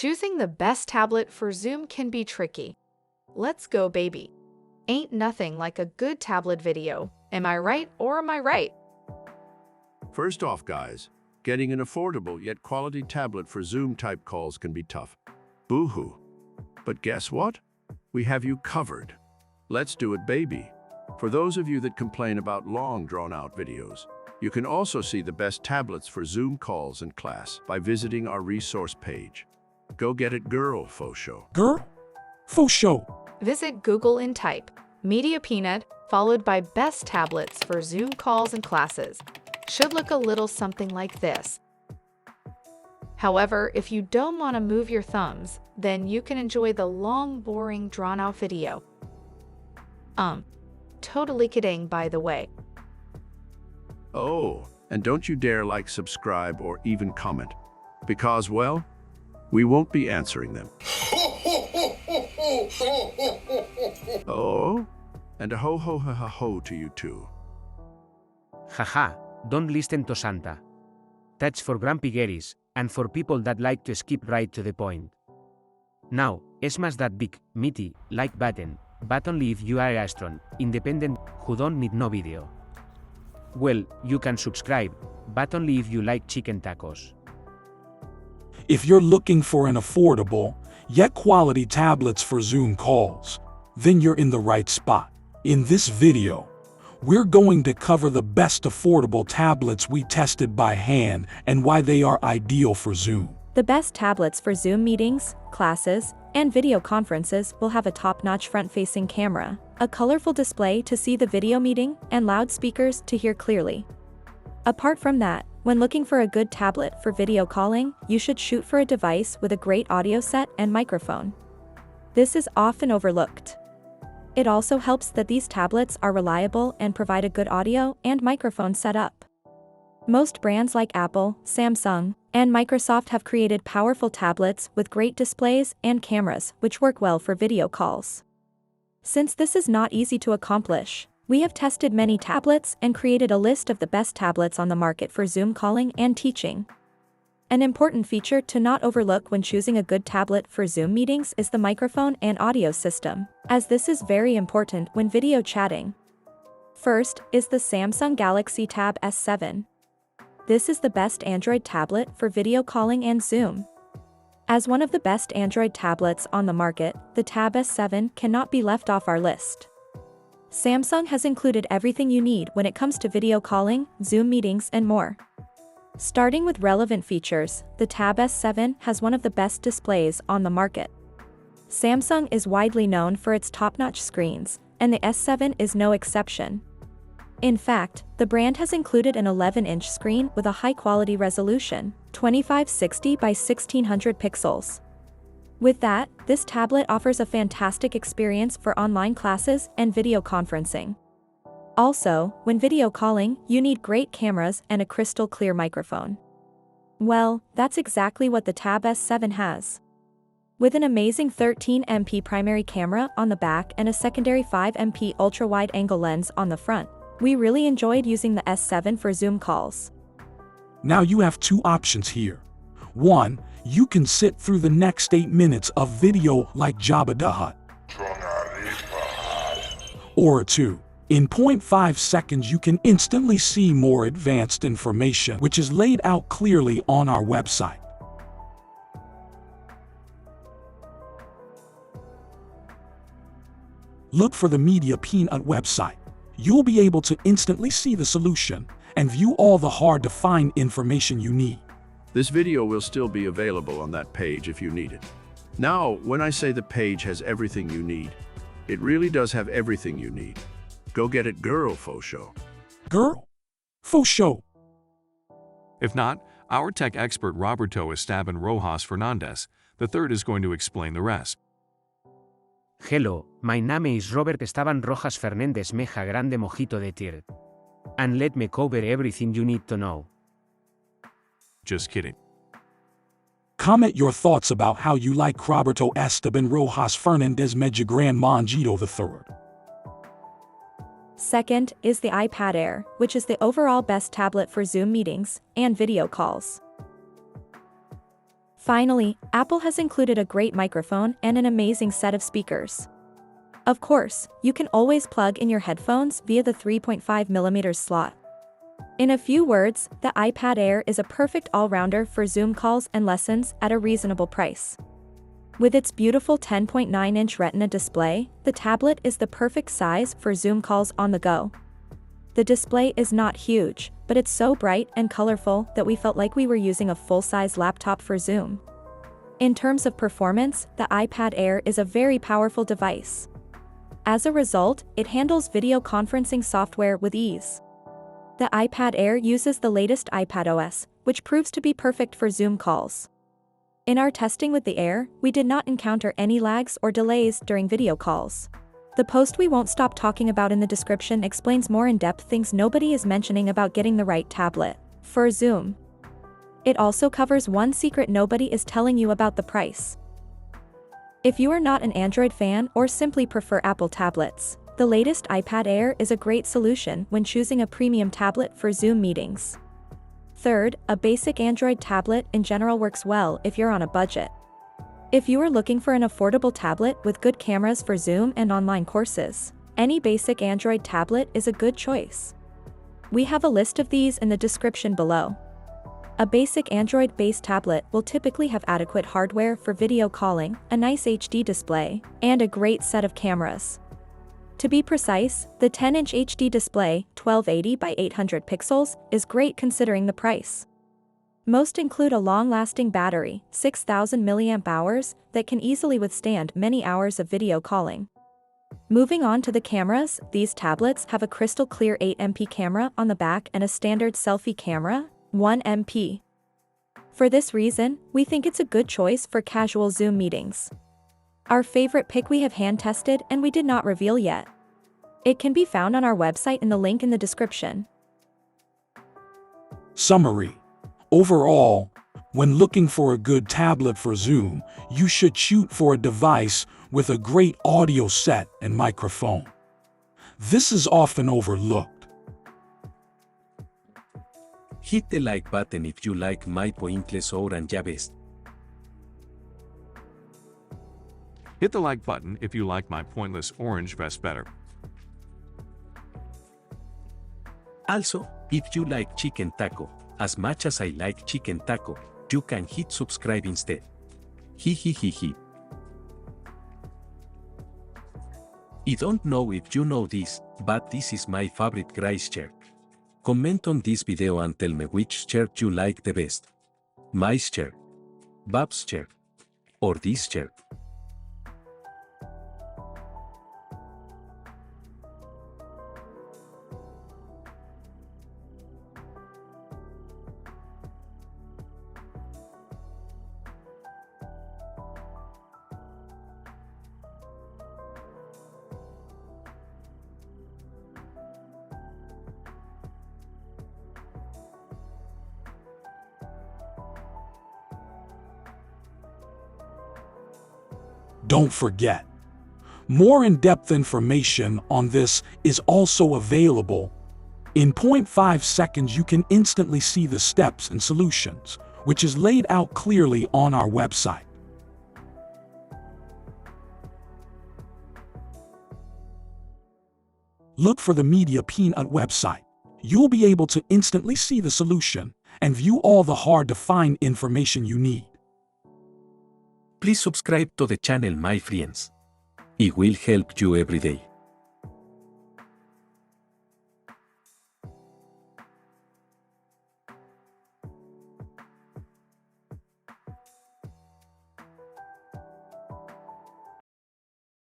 Choosing the best tablet for Zoom can be tricky. Let's go, baby. Ain't nothing like a good tablet video. Am I right or am I right? First off, guys, getting an affordable yet quality tablet for Zoom-type calls can be tough. Boo-hoo. But guess what? We have you covered. Let's do it, baby. For those of you that complain about long, drawn-out videos, you can also see the best tablets for Zoom calls and class by visiting our resource page. Go get it, girl, faux show. Girl? Faux show. Visit Google and type Media Peanut, followed by best tablets for Zoom calls and classes. Should look a little something like this. However, if you don't want to move your thumbs, then you can enjoy the long, boring, drawn-out video. Totally kidding, by the way. Oh, and don't you dare like, subscribe, or even comment. Because, well, we won't be answering them. Oh, and a ho to you too. Haha, don't listen to Santa. That's for grumpy Garys, and for people that like to skip right to the point. Now, smash that big, meaty, like button, but only if you are a strong, independent, who don't need no video. Well, you can subscribe, but only if you like chicken tacos. If you're looking for an affordable, yet quality tablets for Zoom calls, then you're in the right spot. In this video, we're going to cover the best affordable tablets we tested by hand and why they are ideal for Zoom. The best tablets for Zoom meetings, classes, and video conferences will have a top-notch front-facing camera, a colorful display to see the video meeting, and loudspeakers to hear clearly. Apart from that, when looking for a good tablet for video calling, you should shoot for a device with a great audio set and microphone. This is often overlooked. It also helps that these tablets are reliable and provide a good audio and microphone setup. Most brands like Apple, Samsung, and Microsoft have created powerful tablets with great displays and cameras which work well for video calls. Since this is not easy to accomplish, we have tested many tablets and created a list of the best tablets on the market for Zoom calling and teaching. An important feature to not overlook when choosing a good tablet for Zoom meetings is the microphone and audio system, as this is very important when video chatting. First is the Samsung Galaxy Tab S7. This is the best Android tablet for video calling and Zoom. As one of the best Android tablets on the market, the Tab S7 cannot be left off our list. Samsung has included everything you need when it comes to video calling, Zoom meetings, and more. Starting with relevant features, the Tab S7 has one of the best displays on the market. Samsung is widely known for its top-notch screens, and the S7 is no exception. In fact, the brand has included an 11-inch screen with a high-quality resolution, 2560 by 1600 pixels. With that, this tablet offers a fantastic experience for online classes and video conferencing. Also, when video calling, you need great cameras and a crystal clear microphone. Well, that's exactly what the Tab S7 has. With an amazing 13MP primary camera on the back and a secondary 5MP ultra-wide-angle lens on the front, we really enjoyed using the S7 for Zoom calls. Now you have two options here. One, you can sit through the next 8 minutes of video like Jabba the Hutt. Or two, in 0.5 seconds you can instantly see more advanced information which is laid out clearly on our website. Look for the Media Peanut website. You'll be able to instantly see the solution and view all the hard-to-find information you need. This video will still be available on that page if you need it. Now, when I say the page has everything you need, it really does have everything you need. Go get it, girl, faux show. Girl? Faux show. If not, our tech expert Roberto Esteban Rojas Fernandez III is going to explain the rest. Hello, my name is Robert Esteban Rojas Fernandez Meja Grande Mojito de Tir. And let me cover everything you need to know. Just kidding. Comment your thoughts about how you like Roberto Esteban Rojas Fernandez Meja Grande Mojito III. Second is the iPad Air, which is the overall best tablet for Zoom meetings and video calls. Finally, Apple has included a great microphone and an amazing set of speakers. Of course, you can always plug in your headphones via the 3.5mm slot. In a few words, the iPad Air is a perfect all-rounder for Zoom calls and lessons at a reasonable price. With its beautiful 10.9-inch Retina display, the tablet is the perfect size for Zoom calls on the go. The display is not huge, but it's so bright and colorful that we felt like we were using a full-size laptop for Zoom. In terms of performance, the iPad Air is a very powerful device. As a result, it handles video conferencing software with ease. The iPad Air uses the latest iPadOS, which proves to be perfect for Zoom calls. In our testing with the Air, we did not encounter any lags or delays during video calls. The post we won't stop talking about in the description explains more in-depth things nobody is mentioning about getting the right tablet for Zoom. It also covers one secret nobody is telling you about the price. If you are not an Android fan or simply prefer Apple tablets, the latest iPad Air is a great solution when choosing a premium tablet for Zoom meetings. Third, a basic Android tablet in general works well if you're on a budget. If you are looking for an affordable tablet with good cameras for Zoom and online courses, any basic Android tablet is a good choice. We have a list of these in the description below. A basic Android-based tablet will typically have adequate hardware for video calling, a nice HD display, and a great set of cameras. To be precise, the 10-inch HD display, 1280 by 800 pixels, is great considering the price. Most include a long-lasting battery, 6,000 mAh, that can easily withstand many hours of video calling. Moving on to the cameras, these tablets have a crystal clear 8MP camera on the back and a standard selfie camera, 1MP. For this reason, we think it's a good choice for casual Zoom meetings. Our favorite pick we have hand-tested and we did not reveal yet. It can be found on our website in the link in the description. Summary. Overall, when looking for a good tablet for Zoom, you should shoot for a device with a great audio set and microphone. This is often overlooked. Hit the like button if you like my pointless orange vest. Hit the like button if you like my pointless orange vest better. Also, if you like chicken taco, as much as I like chicken taco, you can hit subscribe instead. Hi. I don't know if you know this, but this is my favorite gray shirt. Comment on this video and tell me which shirt you like the best. My shirt, Bab's shirt, or this shirt. Don't forget, more in-depth information on this is also available. In 0.5 seconds, you can instantly see the steps and solutions, which is laid out clearly on our website. Look for the Media Peanut website. You'll be able to instantly see the solution and view all the hard-to-find information you need. Please subscribe to the channel, my friends. It will help you every day.